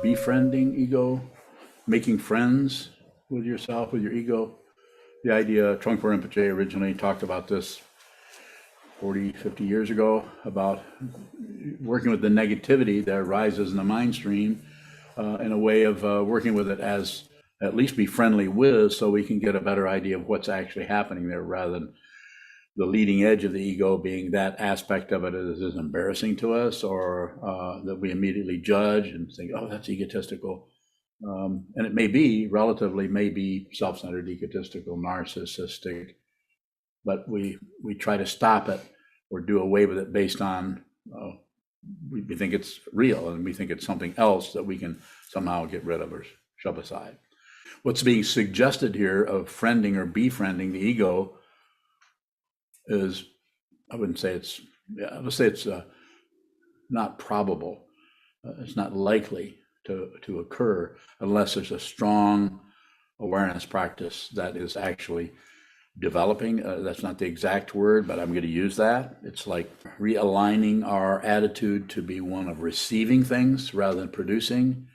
befriending ego, making friends with yourself, with your ego. The idea, Trungpa Rinpoche originally talked about this 40, 50 years ago, about working with the negativity that arises in the mind stream in a way of working with it as at least be friendly with, so we can get a better idea of what's actually happening there, rather than the leading edge of the ego being that aspect of it is embarrassing to us, or that we immediately judge and think, oh, that's egotistical. And it may be relatively, self-centered, egotistical, narcissistic, but we try to stop it or do away with it based on we think it's real, and we think it's something else that we can somehow get rid of or shove aside. What's being suggested here of friending or befriending the ego is, I wouldn't say it's, let's say it's not probable. It's not likely to occur unless there's a strong awareness practice that is actually developing. That's not the exact word, but I'm going to use that. It's like realigning our attitude to be one of receiving things rather than producing.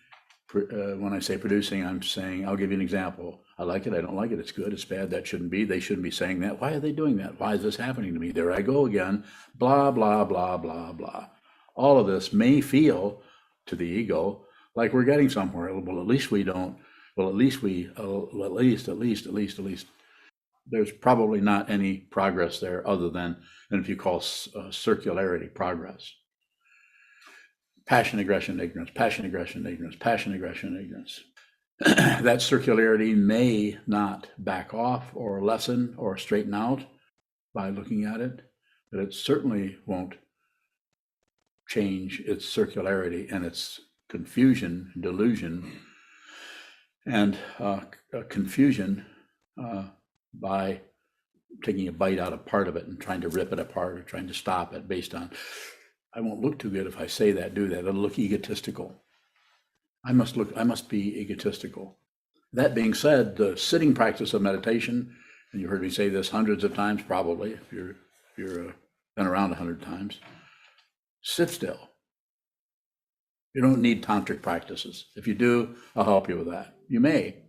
When I say producing, I'm saying, I'll give you an example. I like it, I don't like it, it's good, it's bad, that shouldn't be. They shouldn't be saying that. Why are they doing that? Why is this happening to me? There I go again, blah, blah, blah, blah, blah. All of this may feel to the ego like we're getting somewhere. Well, at least we don't. Well, at least we, at least. There's probably not any progress there other than if you call circularity progress. Passion, aggression, ignorance, passion, aggression, ignorance, passion, aggression, ignorance. That circularity may not back off or lessen or straighten out by looking at it, but it certainly won't change its circularity and its confusion, delusion, and confusion by taking a bite out of part of it and trying to rip it apart or trying to stop it based on, I won't look too good if I say that, do that. It'll look egotistical. I must be egotistical. That being said, the sitting practice of meditation, and you heard me say this hundreds of times, probably, if you're been around 100 times, sit still. You don't need tantric practices. If you do, I'll help you with that. You may.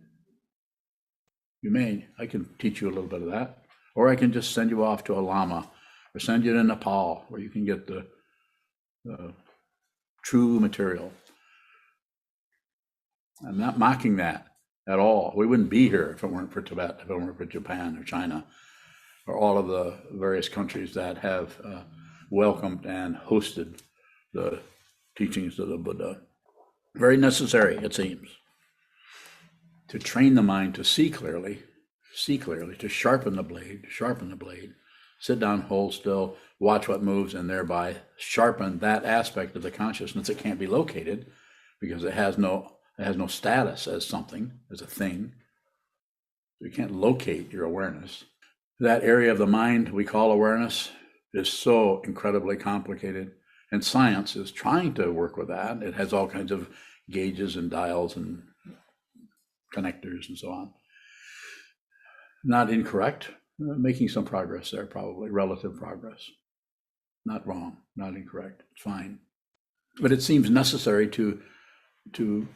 I can teach you a little bit of that. Or I can just send you off to a lama, or send you to Nepal, where you can get the true material. I'm not mocking that at all. We wouldn't be here if it weren't for Tibet, if it weren't for Japan or China, or all of the various countries that have welcomed and hosted the teachings of the Buddha. Very necessary, it seems, to train the mind to see clearly, to sharpen the blade, sit down, hold still, watch what moves, and thereby sharpen that aspect of the consciousness that can't be located because it has no status as something, as a thing. You can't locate your awareness. That area of the mind we call awareness is so incredibly complicated, and science is trying to work with that. It has all kinds of gauges and dials and connectors and so on. Not incorrect, making some progress there, probably relative progress. Not wrong, not incorrect, it's fine. But it seems necessary to you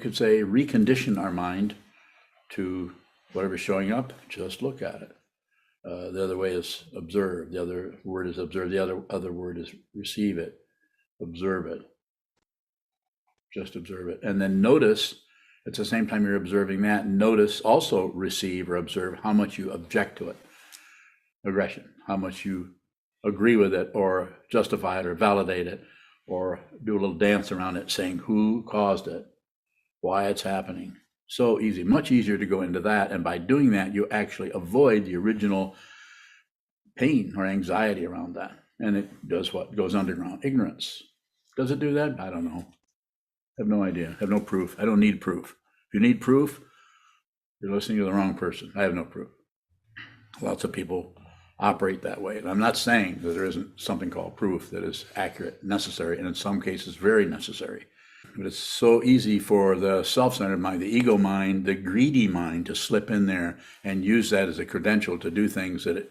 could say, recondition our mind to whatever's showing up, just look at it. The other way is observe. The other word is observe. The other word is receive it, observe it. Just observe it. And then notice, at the same time you're observing that, notice, also receive or observe how much you object to it. Aggression, how much you agree with it or justify it or validate it, or do a little dance around it saying who caused it, why it's happening. So easy, much easier to go into that. And by doing that, you actually avoid the original pain or anxiety around that. And it does what goes underground, ignorance. Does it do that? I don't know. I have no idea. I have no proof. I don't need proof. If you need proof, you're listening to the wrong person. I have no proof. Lots of people operate that way. And I'm not saying that there isn't something called proof that is accurate, necessary, and in some cases very necessary. But it's so easy for the self-centered mind, the ego mind, the greedy mind to slip in there and use that as a credential to do things that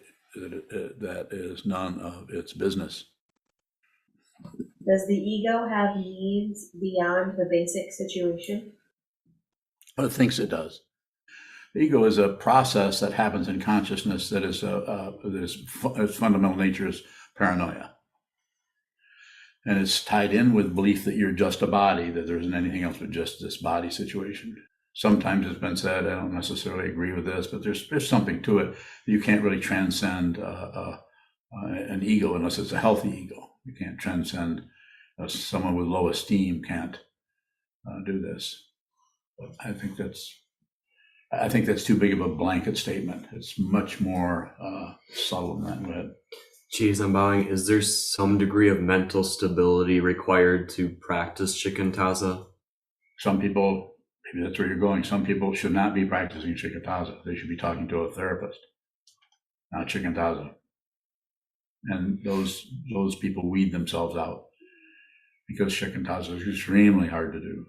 is none of its business. Does the ego have needs beyond the basic situation? Well, it thinks it does. The ego is a process that happens in consciousness that is its fundamental nature is paranoia. And it's tied in with belief that you're just a body, that there isn't anything else but just this body situation. Sometimes it's been said, I don't necessarily agree with this, but there's something to it. You can't really transcend an ego unless it's a healthy ego. You can't transcend someone with low esteem can't do this. But I think that's too big of a blanket statement. It's much more subtle than that. Geez, I'm bowing. Is there some degree of mental stability required to practice shikantaza? Some people, maybe that's where you're going, some people should not be practicing shikantaza. They should be talking to a therapist, not shikantaza. And those people weed themselves out because shikantaza is extremely hard to do.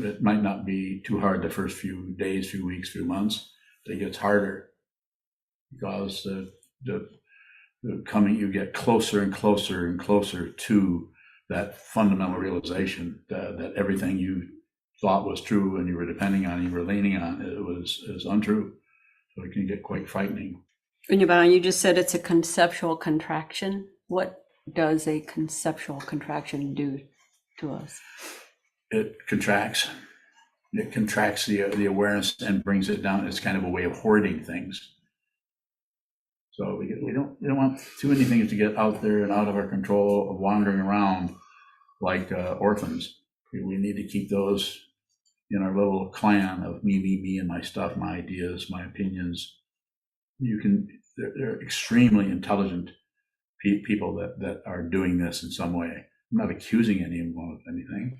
It might not be too hard the first few days, few weeks, few months. It gets harder because you get closer and closer and closer to that fundamental realization that everything you thought was true and you were depending on, you were leaning on, is untrue. So it can get quite frightening. You just said it's a conceptual contraction. What does a conceptual contraction do to us? It contracts. It contracts the awareness and brings it down. It's kind of a way of hoarding things. So we don't want too many things to get out there and out of our control, of wandering around like orphans. We need to keep those in our little clan of me, and my stuff, my ideas, my opinions. They're extremely intelligent people that are doing this in some way. I'm not accusing anyone of anything.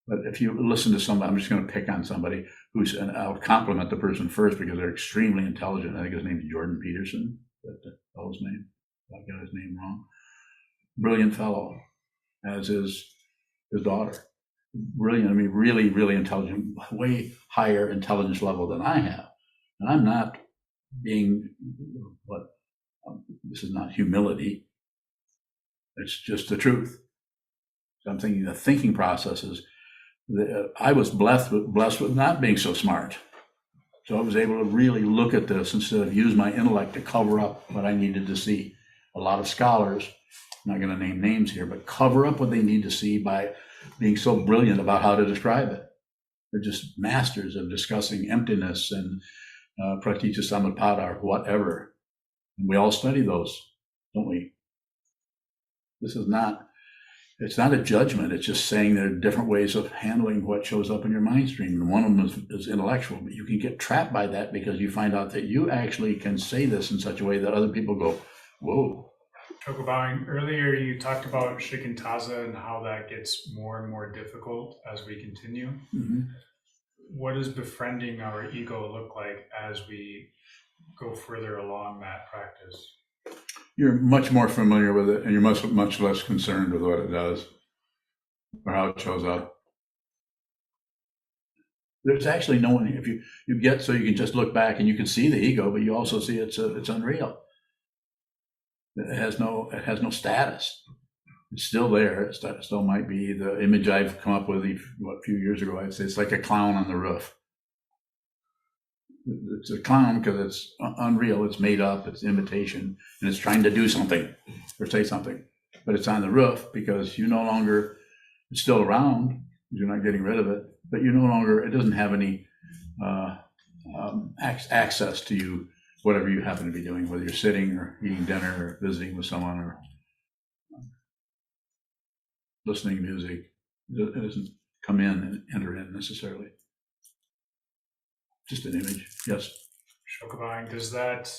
But if you listen to somebody, I'm just going to pick on somebody and I'll compliment the person first because they're extremely intelligent. I think his name is Jordan Peterson. That's the fellow's name. I got his name wrong. Brilliant fellow, as is his daughter. Brilliant. I mean, really, really intelligent, way higher intelligence level than I have. And I'm not being this is not humility. It's just the truth. So I'm thinking the thinking processes. I was blessed with not being so smart. So I was able to really look at this instead of use my intellect to cover up what I needed to see. A lot of scholars, I'm not going to name names here, but cover up what they need to see by being so brilliant about how to describe it. They're just masters of discussing emptiness and pratica samutpada or whatever. And we all study those, don't we? It's not a judgment. It's just saying there are different ways of handling what shows up in your mind stream. And one of them is intellectual, but you can get trapped by that because you find out that you actually can say this in such a way that other people go, whoa. Sokuzan, earlier you talked about shikantaza and how that gets more and more difficult as we continue. Mm-hmm. What does befriending our ego look like as we go further along that practice? You're much more familiar with it and you're much less concerned with what it does or how it shows up. There's actually no one, if you get so you can just look back and you can see the ego, but you also see it's unreal. It has no status. It's still there. It still might be the image I've come up with a few years ago. I'd say it's like a clown on the roof. It's a clown because it's unreal. It's made up. It's imitation, and it's trying to do something or say something. But it's on the roof because it's still around. You're not getting rid of it, but it doesn't have any access to you, whatever you happen to be doing, whether you're sitting or eating dinner or visiting with someone or listening to music. It doesn't come in and enter in necessarily. Just an image, yes. Sokuzan, does that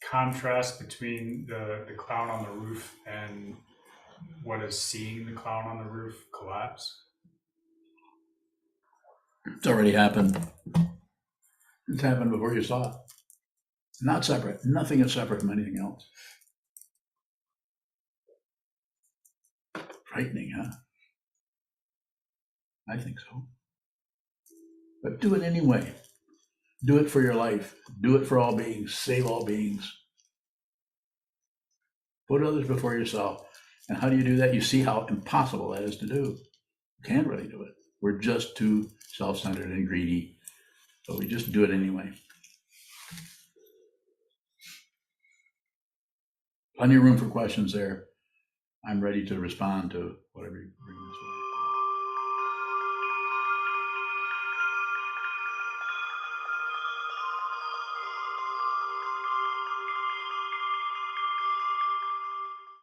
contrast between the clown on the roof and what is seeing the clown on the roof collapse? It's already happened. It's happened before you saw it. Not separate. Nothing is separate from anything else. Frightening, huh? I think so. But do it anyway. Do it for your life. Do it for all beings. Save all beings. Put others before yourself. And how do you do that? You see how impossible that is to do. You can't really do it. We're just too self-centered and greedy, but we just do it anyway. Plenty of room for questions there. I'm ready to respond to whatever you bring this